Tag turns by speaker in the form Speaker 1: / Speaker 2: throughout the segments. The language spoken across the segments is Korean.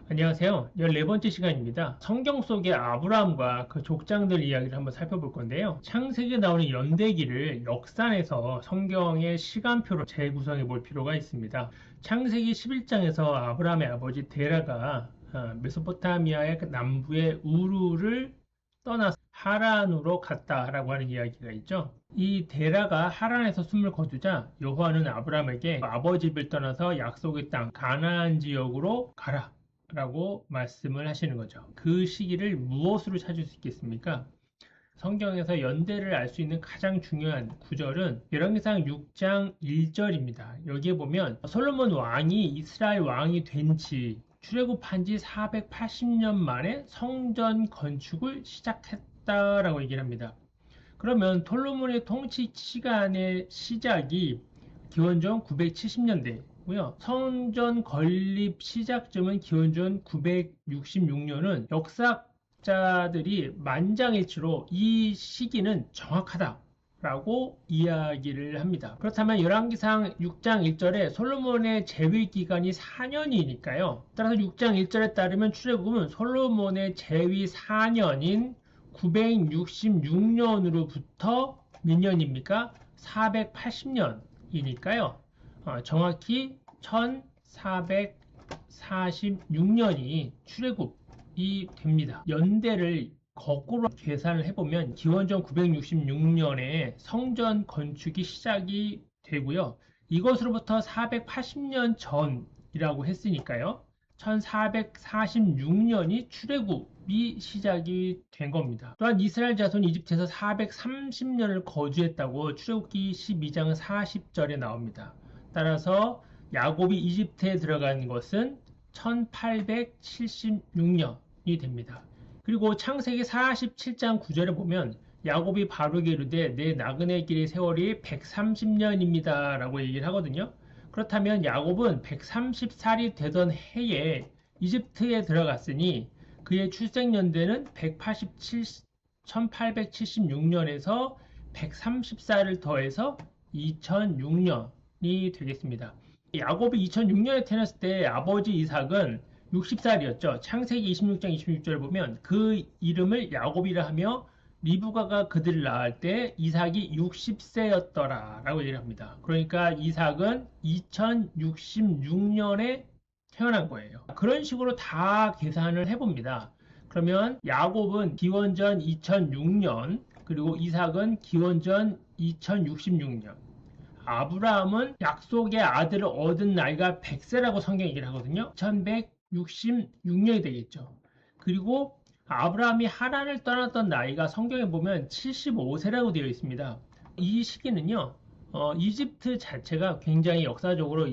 Speaker 1: 안녕하세요. 14번째 시간입니다. 성경 속의 아브라함과 그 족장들 이야기를 한번 살펴볼 건데요. 창세기에 나오는 연대기를 역산해서 성경의 시간표로 재구성해 볼 필요가 있습니다. 창세기 11장에서 아브라함의 아버지 데라가 메소포타미아의 남부의 우르를 떠나서 하란으로 갔다라고 하는 이야기가 있죠. 이 데라가 하란에서 숨을 거두자 여호와는 아브라함에게 아버지 집을 떠나서 약속의 땅 가나안 지역으로 가라 라고 말씀을 하시는 거죠. 그 시기를 무엇으로 찾을 수 있겠습니까? 성경에서 연대를 알 수 있는 가장 중요한 구절은 열왕기상 6장 1절입니다. 여기에 보면 솔로몬 왕이 이스라엘 왕이 된 지 출애굽한 지 480년 만에 성전 건축을 시작했다라고 얘기를 합니다. 그러면 솔로몬의 통치 시간의 시작이 기원전 970년대고요. 성전 건립 시작점은 기원전 966년은 역사자들이 만장일치로 이 시기는 정확하다라고 이야기를 합니다. 그렇다면 열왕기상 6장 1절에 솔로몬의 재위 기간이 4년이니까요. 따라서 6장 1절에 따르면 출애굽은 솔로몬의 재위 4년인 966년으로부터 몇 년입니까? 480년이니까요. 정확히 1446년이 출애굽이 됩니다. 연대를 거꾸로 계산을 해보면 기원전 966년에 성전 건축이 시작이 되고요. 이것으로부터 480년 전이라고 했으니까요. 1446년이 출애굽이 시작이 된 겁니다. 또한 이스라엘 자손이 이집트에서 430년을 거주했다고 출애굽기 12장 40절에 나옵니다. 따라서 야곱이 이집트에 들어간 것은 1876년이 됩니다. 그리고 창세기 47장 9절에 보면 야곱이 바로에게 이르되 내 나그네 길의 세월이 130년입니다 라고 얘기를 하거든요. 그렇다면 야곱은 130살이 되던 해에 이집트에 들어갔으니 그의 출생연대는 1876년에서 130살을 더해서 2006년이 되겠습니다. 야곱이 2006년에 태어났을 때 아버지 이삭은 60살이었죠. 창세기 26장 26절을 보면 그 이름을 야곱이라 하며 리브가가 그들을 낳을 때 이삭이 60세였더라 라고 얘기를 합니다. 그러니까 이삭은 2066년에 태어난 거예요. 그런 식으로 다 계산을 해봅니다. 그러면 야곱은 기원전 2006년 그리고 이삭은 기원전 2066년 아브라함은 약속의 아들을 얻은 나이가 100세라고 성경이 얘기를 하거든요. 1166년이 되겠죠. 그리고 아브라함이 하란을 떠났던 나이가 성경에 보면 75세라고 되어 있습니다. 이 시기는요, 이집트 자체가 굉장히 역사적으로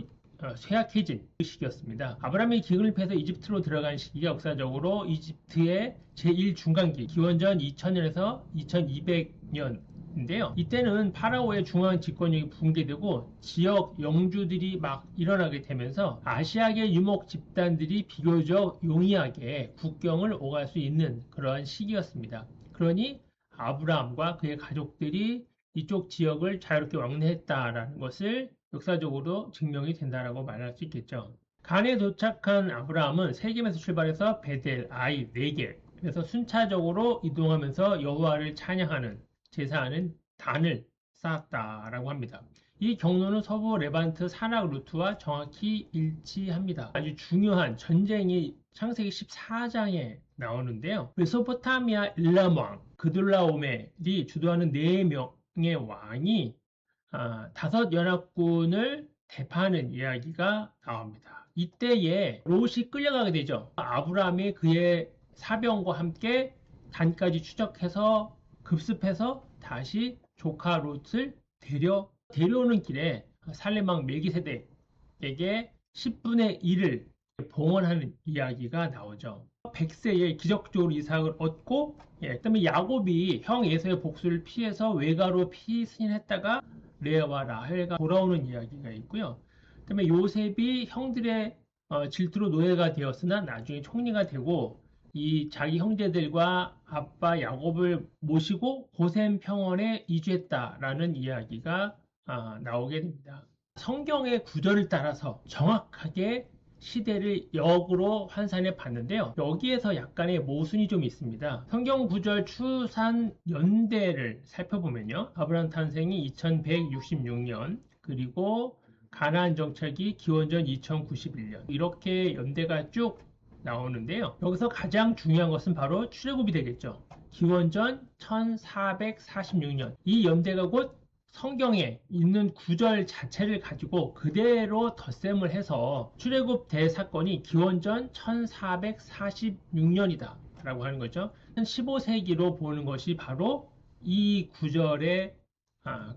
Speaker 1: 쇠약해진 시기였습니다. 아브라함이 기근을 피해서 이집트로 들어간 시기가 역사적으로 이집트의 제1중간기, 기원전 2000년에서 2200년인데요. 이때는 파라오의 중앙 집권력이 붕괴되고 지역 영주들이 막 일어나게 되면서 아시아계 유목 집단들이 비교적 용이하게 국경을 오갈 수 있는 그러한 시기였습니다. 그러니 아브라함과 그의 가족들이 이쪽 지역을 자유롭게 왕래했다라는 것을 역사적으로 증명이 된다라고 말할 수 있겠죠. 간에 도착한 아브라함은 세겜에서 출발해서 베델, 아이, 네겔 그래서 순차적으로 이동하면서 여호와를 찬양하는 제사하는 단을 쌓았다라고 합니다. 이 경로는 서부 레반트 산악 루트와 정확히 일치합니다. 아주 중요한 전쟁이 창세기 14장에 나오는데요. 메소포타미아 일람 왕 그둘라오멜이 주도하는 4명의 왕이 다섯 연합군을 대파하는 이야기가 나옵니다. 이때에 롯이 끌려가게 되죠. 아브라함이 그의 사병과 함께 단까지 추적해서 급습해서 다시 조카 롯을 데려오는 길에 살레망 멜기세덱에게 10분의 1을 봉헌하는 이야기가 나오죠. 100세에 기적적으로 이삭을 얻고 그다음에 야곱이 형 에서의 복수를 피해서 외가로 피신했다가 레아와 라헬가 돌아오는 이야기가 있고요. 그다음에 요셉이 형들의 질투로 노예가 되었으나 나중에 총리가 되고 이 자기 형제들과 아빠 야곱을 모시고 고센 평원에 이주했다라는 이야기가 나오게 됩니다. 성경의 구절을 따라서 정확하게 시대를 역으로 환산해 봤는데요. 여기에서 약간의 모순이 좀 있습니다. 성경 구절 추산 연대를 살펴보면요. 아브라함 탄생이 2166년, 그리고 가나안 정착이 기원전 2091년, 이렇게 연대가 쭉 나오는데요. 여기서 가장 중요한 것은 바로 출애굽이 되겠죠. 기원전 1446년. 이 연대가 곧 성경에 있는 구절 자체를 가지고 그대로 덧셈을 해서 출애굽 대사건이 기원전 1446년이다 라고 하는 거죠. 15세기로 보는 것이 바로 이 구절의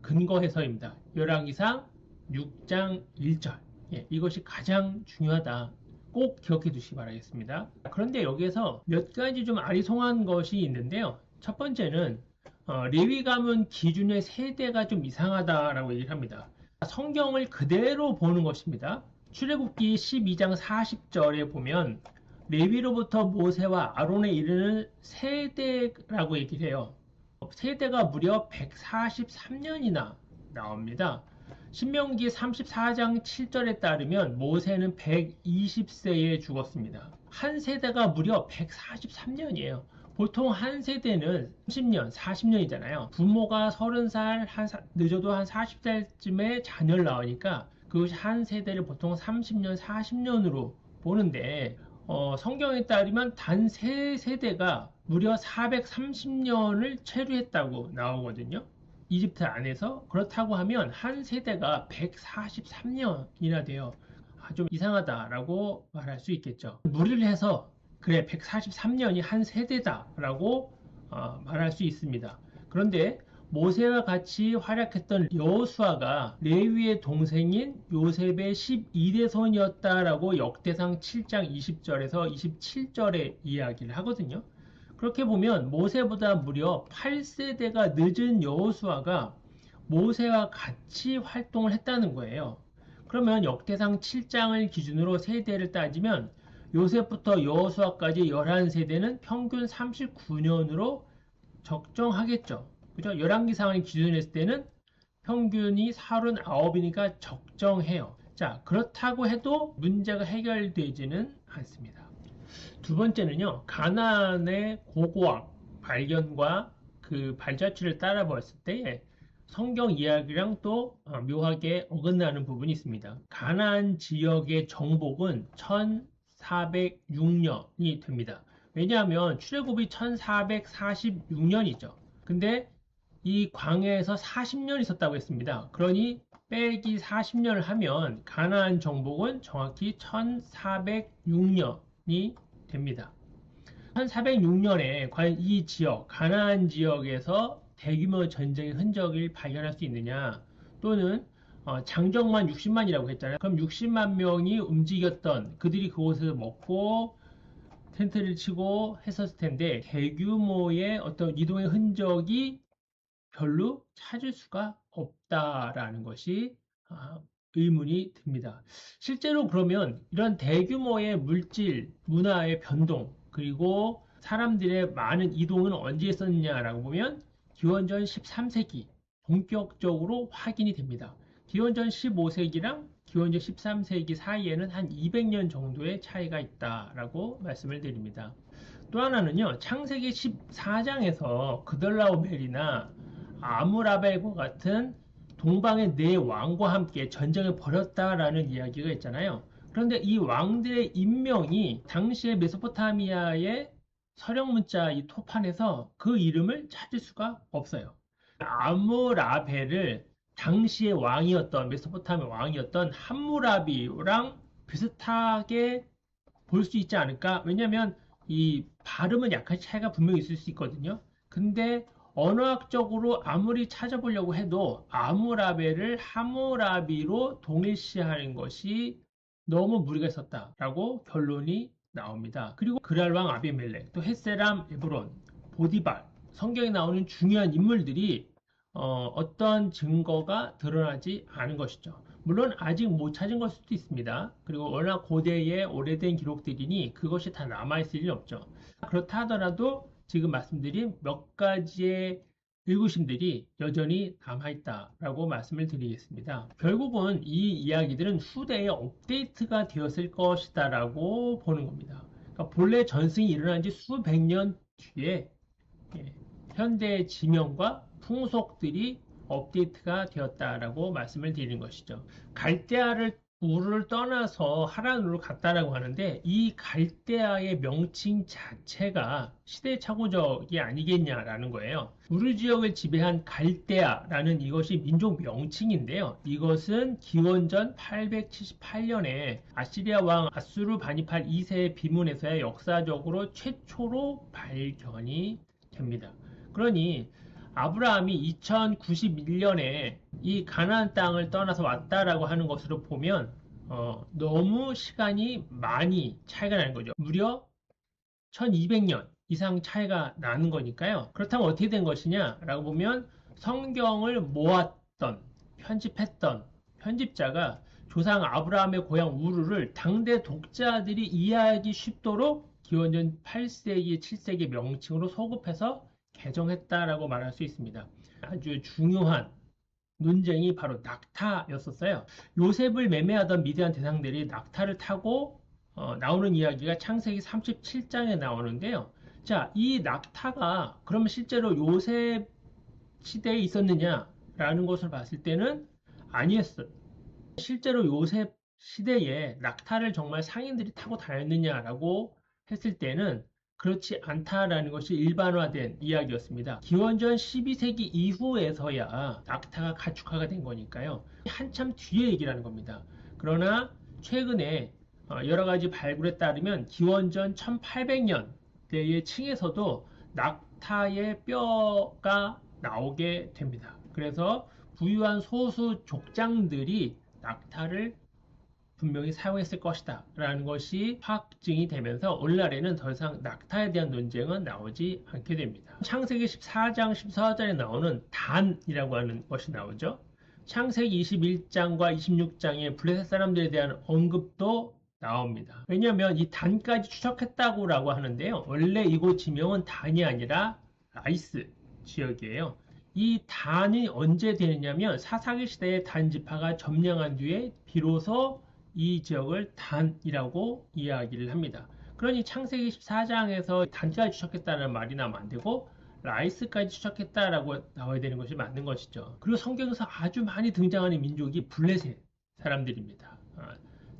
Speaker 1: 근거해서입니다. 열왕기상 6장 1절. 이것이 가장 중요하다. 꼭 기억해 두시기 바라겠습니다. 그런데 여기에서 몇 가지 좀 아리송한 것이 있는데요. 첫 번째는 레위 가문 기준의 세대가 좀 이상하다라고 얘기를 합니다. 성경을 그대로 보는 것입니다. 출애굽기 12장 40절에 보면 레위로부터 모세와 아론에 이르는 세대라고 얘기를 해요. 세대가 무려 143년이나 나옵니다. 신명기 34장 7절에 따르면 모세는 120세에 죽었습니다. 한 세대가 무려 143년이에요. 보통 한 세대는 30년, 40년이잖아요. 부모가 30살, 늦어도 한 40살쯤에 자녀를 낳으니까 그것이 한 세대를 보통 30년, 40년으로 보는데 성경에 따르면 단 세 세대가 무려 430년을 체류했다고 나오거든요. 이집트 안에서. 그렇다고 하면 한 세대가 143년이나 돼요. 좀 이상하다라고 말할 수 있겠죠. 무리를 해서 그래 143년이 한 세대다라고 말할 수 있습니다. 그런데 모세와 같이 활약했던 여호수아가 레위의 동생인 요셉의 12대 손이었다라고 역대상 7장 20절에서 27절에 이야기를 하거든요. 그렇게 보면 모세보다 무려 8세대가 늦은 여호수아가 모세와 같이 활동을 했다는 거예요. 그러면 역대상 7장을 기준으로 세대를 따지면 요셉부터 여호수아까지 11세대는 평균 39년으로 적정하겠죠. 그죠? 열왕기상을 기준으로 했을 때는 평균이 39이니까 적정해요. 자, 그렇다고 해도 문제가 해결되지는 않습니다. 두 번째는요, 가나안의 고고학 발견과 그 발자취를 따라 보았을 때 성경 이야기랑 또 묘하게 어긋나는 부분이 있습니다. 가나안 지역의 정복은 1406년이 됩니다. 왜냐하면 출애굽이 1446년이죠. 근데 이 광야에서 40년 있었다고 했습니다. 그러니 빼기 40년을 하면 가나안 정복은 정확히 1406년이 됩니다. 1406년에 과연 이 지역, 가나안 지역에서 대규모 전쟁의 흔적을 발견할 수 있느냐, 또는 장정만 60만이라고 했잖아요. 그럼 60만 명이 움직였던, 그들이 그곳에서 먹고 텐트를 치고 했었을 텐데 대규모의 어떤 이동의 흔적이 별로 찾을 수가 없다라는 것이 의문이 듭니다. 실제로 그러면 이런 대규모의 물질, 문화의 변동, 그리고 사람들의 많은 이동은 언제 있었느냐라고 보면 기원전 13세기 본격적으로 확인이 됩니다. 기원전 15세기랑 기원전 13세기 사이에는 한 200년 정도의 차이가 있다라고 말씀을 드립니다. 또 하나는요, 창세기 14장에서 그들라오멜이나 아무라벨과 같은 동방의 네 왕과 함께 전쟁을 벌였다라는 이야기가 있잖아요. 그런데 이 왕들의 인명이 당시의 메소포타미아의 서령문자 이 토판에서 그 이름을 찾을 수가 없어요. 아무라벨을 당시의 왕이었던, 메소포타미아 왕이었던 함무라비랑 비슷하게 볼 수 있지 않을까? 왜냐하면 이 발음은 약간 차이가 분명히 있을 수 있거든요. 근데 언어학적으로 아무리 찾아보려고 해도 아무라벨을 하무라비로 동일시하는 것이 너무 무리가 있었다라고 결론이 나옵니다. 그리고 그랄왕 아비멜렉, 또 헷세람 에브론, 보디발, 성경에 나오는 중요한 인물들이 어떤 증거가 드러나지 않은 것이죠. 물론 아직 못 찾은 것일 수도 있습니다. 그리고 워낙 고대의 오래된 기록들이니 그것이 다 남아있을 리는 없죠. 그렇다 하더라도 지금 말씀드린 몇 가지의 의구심들이 여전히 남아있다라고 말씀을 드리겠습니다. 결국은 이 이야기들은 후대에 업데이트가 되었을 것이다라고 보는 겁니다. 그러니까 본래 전승이 일어난 지 수백 년 뒤에 현대의 지명과 풍속들이 업데이트가 되었다라고 말씀을 드리는 것이죠. 갈대아를 우르를 떠나서 하란으로 갔다라고 하는데 이 갈대아의 명칭 자체가 시대착오적이 아니겠냐라는 거예요. 우르 지역을 지배한 갈대아라는 이것이 민족 명칭인데요. 이것은 기원전 878년에 아시리아 왕 아수르바니팔 2세의 비문에서야 역사적으로 최초로 발견이 됩니다. 그러니 아브라함이 2091년에 이 가나안 땅을 떠나서 왔다라고 하는 것으로 보면 너무 시간이 많이 차이가 나는 거죠. 무려 1200년 이상 차이가 나는 거니까요. 그렇다면 어떻게 된 것이냐라고 보면 성경을 모았던 편집했던 편집자가 조상 아브라함의 고향 우르를 당대 독자들이 이해하기 쉽도록 기원전 8세기, 7세기 명칭으로 소급해서 개정했다라고 말할 수 있습니다. 아주 중요한 논쟁이 바로 낙타였었어요. 요셉을 매매하던 미디안 대상들이 낙타를 타고 나오는 이야기가 창세기 37장에 나오는데요. 자, 이 낙타가 그러면 실제로 요셉 시대에 있었느냐라는 것을 봤을 때는 아니었어요. 실제로 요셉 시대에 낙타를 정말 상인들이 타고 다녔느냐라고 했을 때는 그렇지 않다라는 것이 일반화된 이야기였습니다. 기원전 12세기 이후에서야 낙타가 가축화가 된 거니까요. 한참 뒤에 얘기라는 겁니다. 그러나 최근에 여러 가지 발굴에 따르면 기원전 1800년대의 층에서도 낙타의 뼈가 나오게 됩니다. 그래서 부유한 소수 족장들이 낙타를 분명히 사용했을 것이다 라는 것이 확증이 되면서 오늘날에는 더 이상 낙타에 대한 논쟁은 나오지 않게 됩니다. 창세기 14장 14절에 나오는 단이라고 하는 것이 나오죠. 창세기 21장과 26장에 블레셋 사람들에 대한 언급도 나옵니다. 왜냐하면 이 단까지 추적했다고 하는데요. 원래 이곳 지명은 단이 아니라 라이스 지역이에요. 이 단이 언제 되느냐면 사사기 시대에 단 지파가 점령한 뒤에 비로소 이 지역을 단이라고 이야기를 합니다. 그러니 창세기 14장에서 단까지 추적했다는 말이 나오면 안 되고 라이스까지 추적했다라고 나와야 되는 것이 맞는 것이죠. 그리고 성경에서 아주 많이 등장하는 민족이 블레셋 사람들입니다.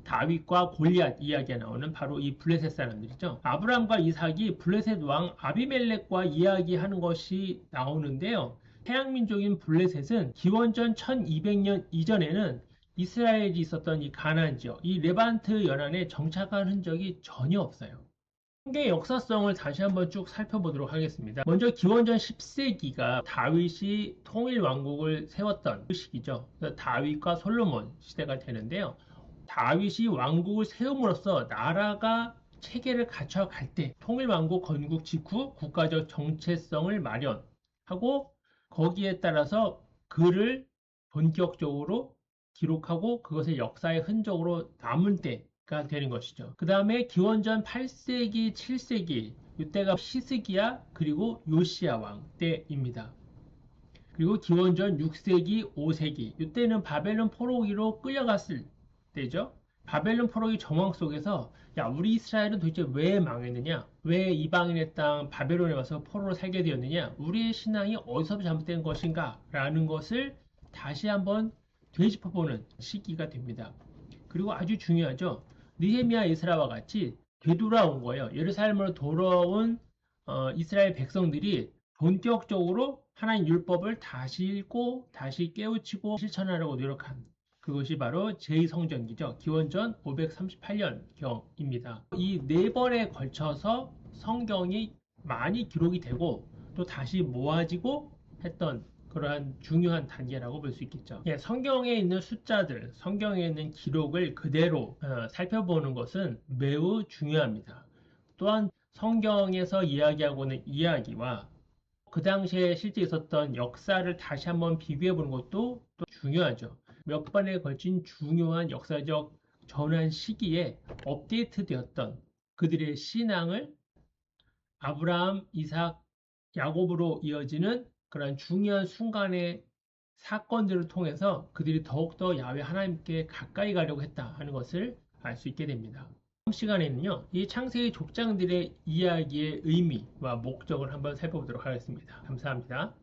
Speaker 1: 다윗과 골리앗 이야기가 나오는 바로 이 블레셋 사람들이죠. 아브라함과 이삭이 블레셋 왕 아비멜렉과 이야기하는 것이 나오는데요. 해양민족인 블레셋은 기원전 1200년 이전에는 이스라엘이 있었던 이 가나안 지역, 이 레반트 연안에 정착한 흔적이 전혀 없어요. 성경의 역사성을 다시 한번 쭉 살펴보도록 하겠습니다. 먼저 기원전 10세기가 다윗이 통일 왕국을 세웠던 그 시기죠. 다윗과 솔로몬 시대가 되는데요. 다윗이 왕국을 세움으로써 나라가 체계를 갖춰갈 때 통일 왕국 건국 직후 국가적 정체성을 마련하고 거기에 따라서 그를 본격적으로 기록하고 그것의 역사의 흔적으로 남을 때가 되는 것이죠. 그 다음에 기원전 8세기, 7세기 이때가 히스기야 그리고 요시야 왕 때입니다. 그리고 기원전 6세기, 5세기 이때는 바벨론 포로기로 끌려갔을 때죠. 바벨론 포로기 정황 속에서 야 우리 이스라엘은 도대체 왜 망했느냐? 왜 이방인의 땅 바벨론에 와서 포로로 살게 되었느냐? 우리의 신앙이 어디서 잘못된 것인가? 라는 것을 다시 한번 되짚어보는 시기가 됩니다. 그리고 아주 중요하죠. 느헤미야 에스라와 같이 되돌아온 거예요. 예루살렘으로 돌아온 이스라엘 백성들이 본격적으로 하나님 율법을 다시 읽고 다시 깨우치고 실천하려고 노력한 그것이 바로 제2성전기죠. 기원전 538년경입니다. 이 네 번에 걸쳐서 성경이 많이 기록이 되고 또 다시 모아지고 했던 그러한 중요한 단계라고 볼 수 있겠죠. 예, 성경에 있는 숫자들, 성경에 있는 기록을 그대로 살펴보는 것은 매우 중요합니다. 또한 성경에서 이야기하고 있는 이야기와 그 당시에 실제 있었던 역사를 다시 한번 비교해 보는 것도 또 중요하죠. 몇 번에 걸친 중요한 역사적 전환 시기에 업데이트 되었던 그들의 신앙을 아브라함, 이삭, 야곱으로 이어지는 그런 중요한 순간의 사건들을 통해서 그들이 더욱더 야훼 하나님께 가까이 가려고 했다 하는 것을 알 수 있게 됩니다. 다음 시간에는요, 이 창세기 족장들의 이야기의 의미와 목적을 한번 살펴보도록 하겠습니다. 감사합니다.